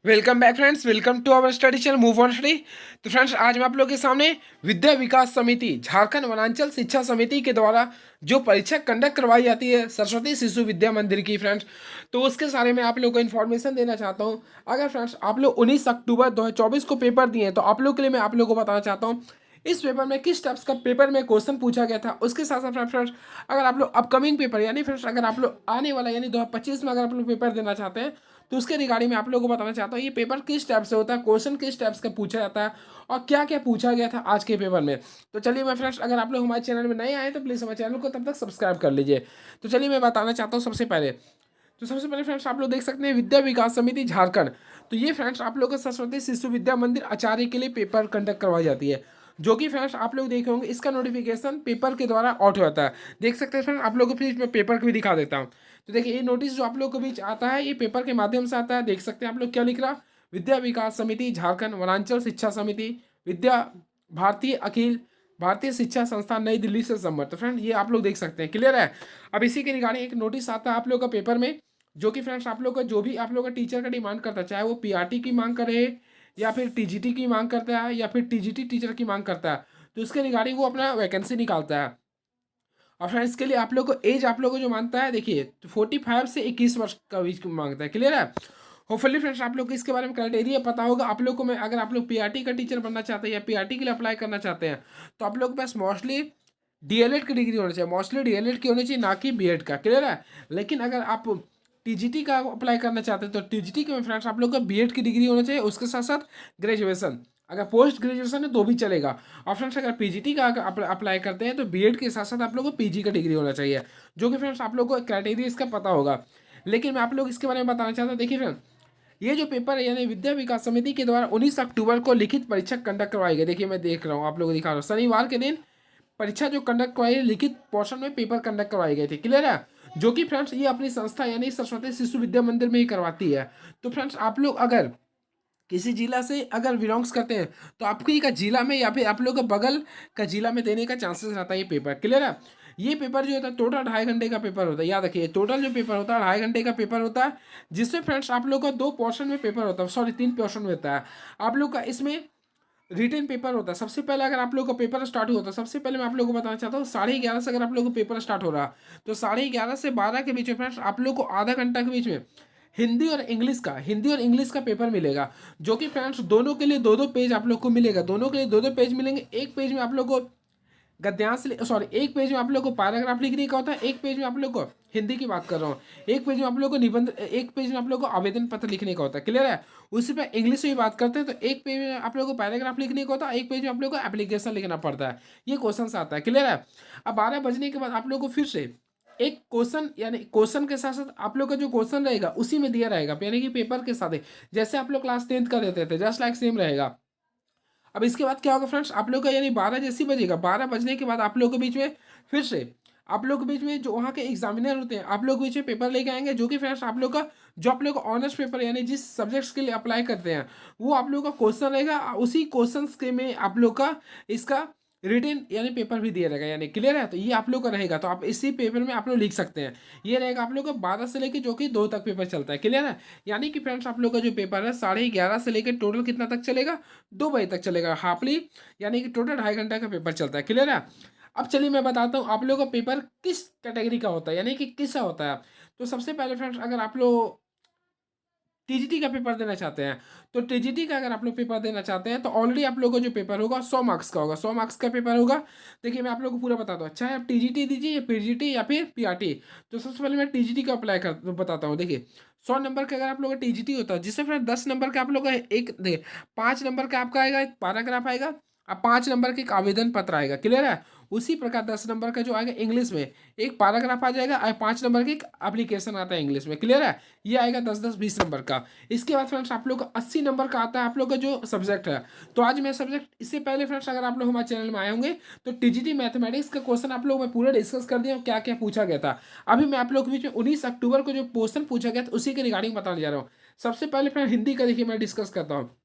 Welcome back friends, welcome to our study channel move on study. तो friends, आज मैं आप लोगों के सामने विद्या विकास समिति झारखंड वनांचल शिक्षा समिति के द्वारा जो परीक्षा कंडक्ट करवाई जाती है सरस्वती शिशु विद्या मंदिर की फ्रेंड्स, तो उसके बारे में आप लोगों को इन्फॉर्मेशन देना चाहता हूं। अगर फ्रेंड्स आप लोग 19 अक्टूबर 2024 को पेपर दिए हैं, तो आप लोग के लिए मैं आप लोगों को बताना चाहता हूँ इस पेपर में किस टाइप्स का पेपर में क्वेश्चन पूछा गया था। उसके साथ साथ फ्रेंड्स, अगर आप लोग अपकमिंग पेपर यानी फ्रेंड्स अगर आप लोग आने वाला यानी 2025 में अगर आप लोग पेपर देना चाहते हैं, तो उसके रिगार्डिंग में आप लोगों को बताना चाहता हूँ ये पेपर किस टाइप से होता है, क्वेश्चन किस टाइप का पूछा जाता है और क्या क्या पूछा गया था आज के पेपर में। तो चलिए मैं फ्रेंड्स, अगर आप लोग हमारे चैनल में नए आए तो प्लीज़ हमारे चैनल को तब तक सब्सक्राइब कर लीजिए। तो चलिए मैं बताना चाहता हूँ सबसे पहले फ्रेंड्स आप लोग देख सकते हैं विद्या विकास समिति झारखंड। तो ये फ्रेंड्स आप लोग का सरस्वती शिशु विद्या मंदिर आचार्य के लिए पेपर कंडक्ट करवाई जाती है, जो कि फ्रेंड्स आप लोग देखे होंगे इसका नोटिफिकेशन पेपर के द्वारा आउट हो जाता है। देख सकते हैं फ्रेंड्स, आप लोगों को फिर मैं पेपर को भी दिखा देता हूँ। तो देखिए ये नोटिस जो आप लोग के बीच आता है ये पेपर के माध्यम से आता है। देख सकते हैं आप लोग क्या लिख रहा, विद्या विकास समिति झारखंड वनांचल शिक्षा समिति विद्या भारतीय अखिल भारतीय शिक्षा संस्थान नई दिल्ली से संबद्ध। तो फ्रेंड ये आप लोग देख सकते हैं, क्लियर है। अब इसी के रिगार्डिंग एक नोटिस आता है आप लोग का पेपर में, जो कि फ्रेंड्स आप लोग का जो भी आप लोग का टीचर का डिमांड करता है, चाहे वो पीआरटी की मांग करे या फिर टीजीटी की मांग करता है या फिर टीजीटी टीचर की मांग करता है, तो इसके रिगार्डिंग वो अपना वैकेंसी निकालता है। और फ्रेंड्स इसके लिए आप लोग को एज आप लोग को जो मांगता है, देखिए तो 45 से 21 वर्ष का बीच मांगता है, क्लियर है। होपफुली फ्रेंड्स आप लोग को इसके बारे में क्राइटेरिया पता होगा आप लोग को। मैं अगर आप लोग पीआरटी का टीचर बनना चाहते हैं या पीआरटी के लिए अप्लाई करना चाहते हैं, तो आप लोग के पास मोस्टली डीएलएड की डिग्री होनी चाहिए, मोस्टली डीएलएड की होनी चाहिए, ना कि बीएड का, क्लियर है। लेकिन अगर आप टीजीटी का अप्लाई करना चाहते हैं तो टीजीटी के में फ्रेंड्स आप लोग का बीएड की डिग्री होना चाहिए, उसके साथ साथ ग्रेजुएशन, अगर पोस्ट ग्रेजुएशन है तो भी चलेगा। और फ्रेंड्स अगर पीजीटी का अप्लाई करते हैं तो बीएड के साथ साथ आप लोग को पीजी का डिग्री होना चाहिए, जो कि फ्रेंड्स आप लोग को क्राइटेरिया इसका पता होगा। लेकिन मैं आप लोग इसके बारे में बताना चाहता हूँ। देखिए फ्रेंड, ये जो पेपर है यानी विद्या विकास समिति के द्वारा 19 अक्टूबर को लिखित परीक्षा कंडक्ट करवाई गई। देखिए मैं देख रहा हूँ, आप लोगों को दिखा रहा हूँ, शनिवार के दिन परीक्षा जो कंडक्ट करवाई है, लिखित पोर्शन में पेपर कंडक्ट करवाए गए थे, क्लियर है। जो कि फ्रेंड्स ये अपनी संस्था यानी सरस्वती शिशु विद्या मंदिर में ही करवाती है। तो फ्रेंड्स आप लोग अगर किसी जिला से अगर बिलोंग्स करते हैं, तो आपकी का जिला में या फिर आप लोग का बगल का जिला में देने का चांसेस रहता है ये पेपर, क्लियर है। ये पेपर जो होता है टोटल 2.5 घंटे का पेपर होता है, याद रखिए टोटल जो पेपर होता है 2.5 घंटे का पेपर होता है, जिससे फ्रेंड्स आप लोग का 2 पोर्शन में पेपर होता है, सॉरी 3 पोर्शन में होता है आप लोग का। इसमें रिटन पेपर होता है। सबसे पहले अगर आप लोग का पेपर स्टार्ट हुआ, तो सबसे पहले मैं आप लोग को बताना चाहता हूँ 11:30 से अगर आप लोग को पेपर स्टार्ट हो रहा, तो 11:30 से 12 के बीच में फ्रेंड्स आप लोग को आधा घंटा के बीच में हिंदी और इंग्लिश का पेपर मिलेगा, जो कि फ्रेंड्स दोनों के लिए दो दो पेज आप लोग को मिलेगा, दोनों के लिए दो दो पेज मिलेंगे। एक पेज में आप लोग को गद्यांश, सॉरी एक पेज में आप लोग को पैराग्राफ लिखने का होता है, एक पेज में आप लोग को हिंदी की बात कर रहा हूँ, एक पेज में आप लोग को निबंध, एक पेज में आप लोग को आवेदन पत्र लिखने का होता है, क्लियर है। उसी पे इंग्लिश में बात करते हैं तो एक पेज में आप लोग को पैराग्राफ लिखने का होता है, एक पेज में आप लोग को एप्लीकेशन लिखना पड़ता है। ये क्वेश्चन आता है, क्लियर है। अब 12 बजने के बाद आप लोग को फिर से एक क्वेश्चन यानी क्वेश्चन के साथ साथ आप लोग का जो क्वेश्चन रहेगा उसी में दिया रहेगा, यानी कि पेपर के साथ ही जैसे आप लोग क्लास 10th का देते थे, जस्ट लाइक सेम रहेगा। अब इसके बाद क्या होगा फ्रेंड्स, आप लोग का यानी 12 जैसी बजेगा, 12 बजने के बाद आप लोग के बीच में फिर से आप लोग के बीच में जो वहाँ के एग्जामिनर होते हैं आप लोग के बीच में पेपर लेके आएंगे, जो कि फ्रेंड्स आप लोग का जो आप लोग का ऑनर्स पेपर यानी जिस सब्जेक्ट्स के लिए अप्लाई करते हैं वो आप लोग का क्वेश्चन रहेगा, उसी क्वेश्चन के में आप लोग का इसका रिटन यानी पेपर भी दिया रहेगा, यानी क्लियर है। तो ये आप लोग का रहेगा, तो आप इसी पेपर में आप लोग लिख सकते हैं। ये रहेगा आप लोग का 12 से लेकर जो कि 2 तक पेपर चलता है, क्लियर है। यानी कि फ्रेंड्स आप लोग का जो पेपर है 11:30 से लेकर टोटल कितना तक चलेगा, 2 बजे तक चलेगा हाफली, यानी कि टोटल 2.5 घंटा का पेपर चलता है, क्लियर है। अब चलिए मैं बताता हूँ आप लोग का पेपर किस कैटेगरी का होता है, यानी कि किसका होता है। तो सबसे पहले फ्रेंड्स अगर आप लोग टीजीटी का पेपर देना चाहते हैं, तो टीजीटी का अगर आप लोग पेपर देना चाहते हैं तो ऑलरेडी आप लोग का जो पेपर होगा 100 मार्क्स का होगा, 100 मार्क्स का पेपर होगा। देखिए मैं आप लोग को पूरा बताता हूँ, चाहे आप टीजीटी दीजिए या पीजीटी या फिर पीआरटी। तो सबसे पहले मैं टीजीटी का अप्लाई कर बताता हूँ। देखिए 100 नंबर का अगर आप लोग का टीजीटी होता है, जिससे फिर 10 नंबर का आप लोग का एक देखिए 5 नंबर का आपका आएगा एक पैराग्राफ आएगा, अब 5 नंबर का एक आवेदन पत्र आएगा, क्लियर है। उसी प्रकार 10 नंबर का जो आएगा इंग्लिश में एक पैराग्राफ आ जाएगा और 5 नंबर की एक एप्लीकेशन आता है इंग्लिश में, क्लियर है। ये आएगा 10-10 20 नंबर का। इसके बाद फ्रेंड्स आप लोग का 80 नंबर का आता है आप लोग का जो सब्जेक्ट है। तो आज मैं सब्जेक्ट, इससे पहले फ्रेंड्स अगर आप लोग हमारे चैनल में आए होंगे तो टीजीटी मैथमेटिक्स का क्वेश्चन आप लोग मैं पूरा डिस्कस कर दिया हूँ, क्या क्या पूछा गया था। अभी मैं आप लोग के बीच में 19 अक्टूबर को जो क्वेश्चन पूछा गया था उसी के रिगार्डिंग बताने जा रहा हूँ। सबसे पहले फ्रेंड हिंदी का देखिए मैं डिस्कस करता हूँ।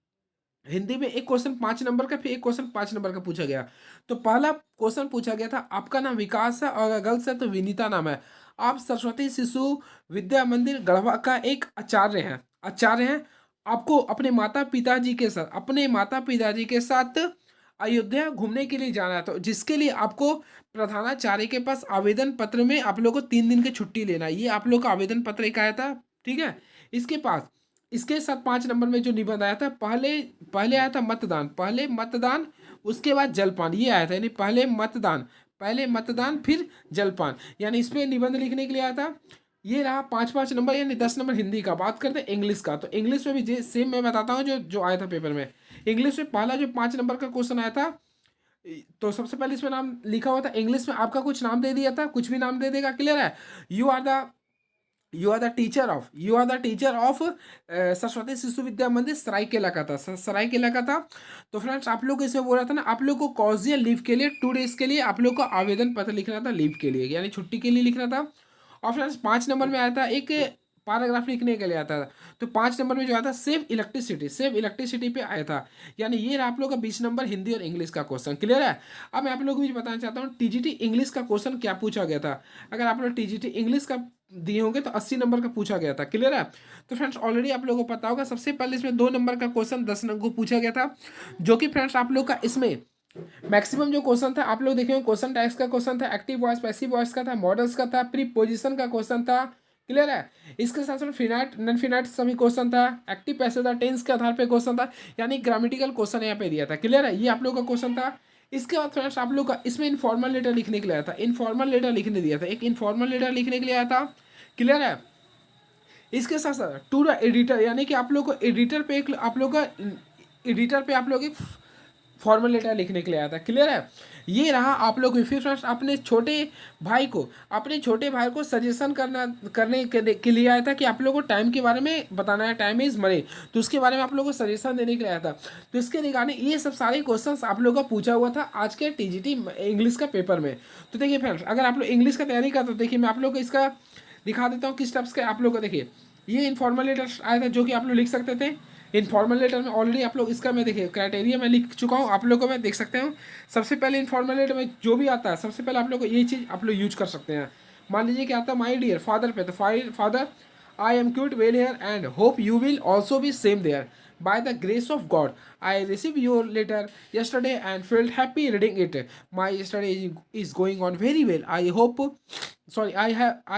हिंदी में एक क्वेश्चन 5 नंबर का, फिर एक क्वेश्चन 5 नंबर का पूछा गया। तो पहला क्वेश्चन पूछा गया था, आपका नाम विकास है और गर्ल्स है तो विनीता नाम है, आप सरस्वती शिशु विद्या मंदिर गढ़वा का एक आचार्य हैं, आपको अपने माता पिताजी के साथ अयोध्या घूमने के लिए जाना है, तो जिसके लिए आपको प्रधानाचार्य के पास आवेदन पत्र में आप लोग को 3 दिन की छुट्टी लेना है। ये आप लोग का आवेदन पत्र एक आया था, ठीक है। इसके पास इसके साथ 5 नंबर में जो निबंध आया था, पहले पहले आया था पहले मतदान उसके बाद जलपान, ये आया था, यानी पहले मतदान फिर जलपान, यानी इस पे निबंध लिखने के लिए आया था। ये रहा 5-5 नंबर, यानी 10 नंबर हिंदी का। बात करते हैं इंग्लिश का, तो इंग्लिश में भी सेम मैं बताता हूँ जो जो आया था पेपर में। इंग्लिश में पहला जो 5 नंबर का क्वेश्चन आया था, तो सबसे पहले इसमें नाम लिखा हुआ था इंग्लिश में, आपका कुछ नाम दे दिया था, कुछ भी नाम दे देगा, क्लियर है। You are the you are the teacher of Saraswati Shishu Vidya मंदिर सरायकेला का था, सरायकेला का था। तो फ्रेंड्स आप लोग को इसमें बोला था ना, आप लोग को कॉजियल लीव के लिए 2 डेज के लिए आप लोग को आवेदन पत्र लिखना था, लीव के लिए यानी छुट्टी के लिए लिखना था। और फ्रेंड्स 5 नंबर में आया था एक पैराग्राफ लिखने के लिए आता था। तो 5 नंबर में जो आया था सेव इलेक्ट्रिसिटी पे आया था, यानी ये रहा आप लोग का 20 नंबर हिंदी और इंग्लिश का क्वेश्चन, क्लियर है। अब मैं आप लोग को भी बताना चाहता हूँ टीजीटी इंग्लिश का क्वेश्चन क्या पूछा गया था। अगर आप लोग टीजीटी इंग्लिश का दिए होंगे तो 80 नंबर का पूछा गया था, क्लियर है। तो फ्रेंड्स ऑलरेडी आप लोगों को पता होगा, सबसे पहले इसमें 2 नंबर का क्वेश्चन 10 नंबर को पूछा गया था, जो कि फ्रेंड्स आप लोग का इसमें मैक्सिमम जो क्वेश्चन था आप लोग देखेंगे, क्वेश्चन टैक्स का क्वेश्चन था, एक्टिव वॉइस पैसिव वॉइस का था, मॉडल्स का था, प्रीपोजिशन का क्वेश्चन था, क्लियर है। इसके साथ साथ फिनाइट नॉन फिनाइट सभी क्वेश्चन था, एक्टिव पैसिव था, टेंस के आधार पे क्वेश्चन था, यानी ग्रामेटिकल क्वेश्चन यहाँ पे दिया था, क्लियर है। ये आप लोग का क्वेश्चन था। इसके बाद फ्रेंड्स आप लोग का इसमें इनफॉर्मल लेटर लिखने के लिए आया था, इनफॉर्मल लेटर लिखने दिया था, एक इनफॉर्मल लेटर लिखने के लिए आया था, क्लियर है। इसके साथ साथ टू द एडिटर, यानी कि आप लोग को एडिटर पे एक आप लोग का एडिटर पे आप लोग एक फॉर्मल लेटर लिखने के लिए आया था, क्लियर है। ये रहा आप लोग फिर फ्रेंड्स अपने छोटे भाई को सजेशन करने के लिए आया था कि आप लोग को टाइम के बारे में बताना है, टाइम इज मनी, तो उसके बारे में आप लोग को सजेशन देने के लिए आया था। तो इसके रिगार्डिंग ये सब सारे क्वेश्चंस आप लोग का पूछा हुआ था आज के टीजीटी इंग्लिश का पेपर में। तो देखिए फ्रेंड्स, अगर आप लोग इंग्लिश का तैयारी करते हो, देखिए मैं आप लोग को इसका दिखा देता हूँ किस टाइप्स के आप लोग को। देखिए ये इनफॉर्मल लेटर आया था जो कि आप लोग लिख सकते थे। इनफॉर्मल लेटर में ऑलरेडी आप लोग इसका मैं देखिए क्राइटेरिया मैं लिख चुका हूँ, आप लोग को मैं देख सकते हो। सबसे पहले इनफॉर्मल लेटर में जो भी आता है, सबसे पहले आप लोग को ये चीज़ आप लोग यूज कर सकते हैं। मान लीजिए कि आता है माई डियर फादर पे, तो father I am quite well here and hope you will also be same there. By the grace of God, I received your letter yesterday and felt happy reading it. My study is going on very well. I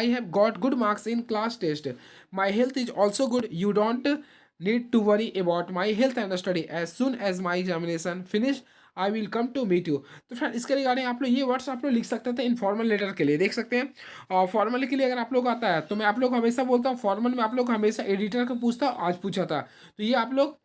have got good marks in class test. My health is also good. You don't need to worry about my health and study. As soon as my examination finish, I will come to meet you. तो friend इसके regarding आप लोग ये words आप लोग लिख सकते थे इनफॉर्मल लेटर के लिए, देख सकते हैं। और फॉर्मल के लिए अगर आप लोग आता है तो मैं आप लोग हमेशा बोलता हूँ, फॉर्मल में आप लोग हमेशा एडिटर को पूछता, आज पूछा था, तो ये आप लोग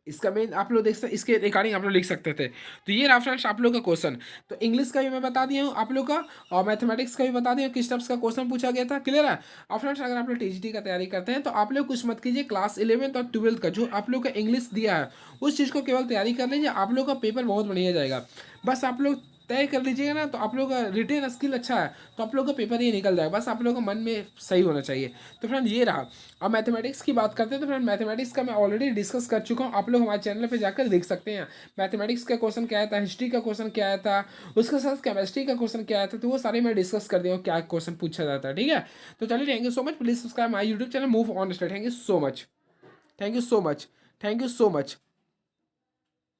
इसका मेन आप लोग देख सकते, इसके रिगार्डिंग आप लोग लिख सकते थे। तो ये रहा फ्रेंड्स आप लोग का क्वेश्चन। तो इंग्लिश का भी मैं बता दिया हूँ आप लोग का, और मैथमेटिक्स का भी बता दिया किस टाइप्स का क्वेश्चन पूछा गया था, क्लियर है। और फ्रेंड्स अगर आप लोग टीजीटी का तैयारी करते हैं तो आप लोग कुछ मत कीजिए, क्लास 11th और 12th का जो आप लोग का इंग्लिश दिया है उस चीज़ को केवल तैयारी कर लीजिए, आप लोग का पेपर बहुत बढ़िया जाएगा। बस आप लोग तय कर लीजिएगा ना, तो आप लोग का रिटेन स्किल अच्छा है तो आप लोग का पेपर ही निकल जाएगा, बस आप लोग का मन में सही होना चाहिए। तो फ्रेंड ये रहा। अब मैथमेटिक्स की बात करते हैं, तो फ्रेंड मैथमेटिक्स का मैं ऑलरेडी डिस्कस कर चुका हूँ, आप लोग हमारे चैनल पे जाकर देख सकते हैं मैथमेटिक्स का क्वेश्चन क्या आया था, हिस्ट्री का क्वेश्चन क्या आया था, उसके साथ केमिस्ट्री का क्वेश्चन क्या आया था, तो वो सारे मैं डिस्कस कर दिया हूँ क्या क्वेश्चन पूछा जाता है, ठीक है। तो चलिए, thank you so much, please subscribe my YouTube channel move on study. Thank you so much, thank you so much, thank you so much.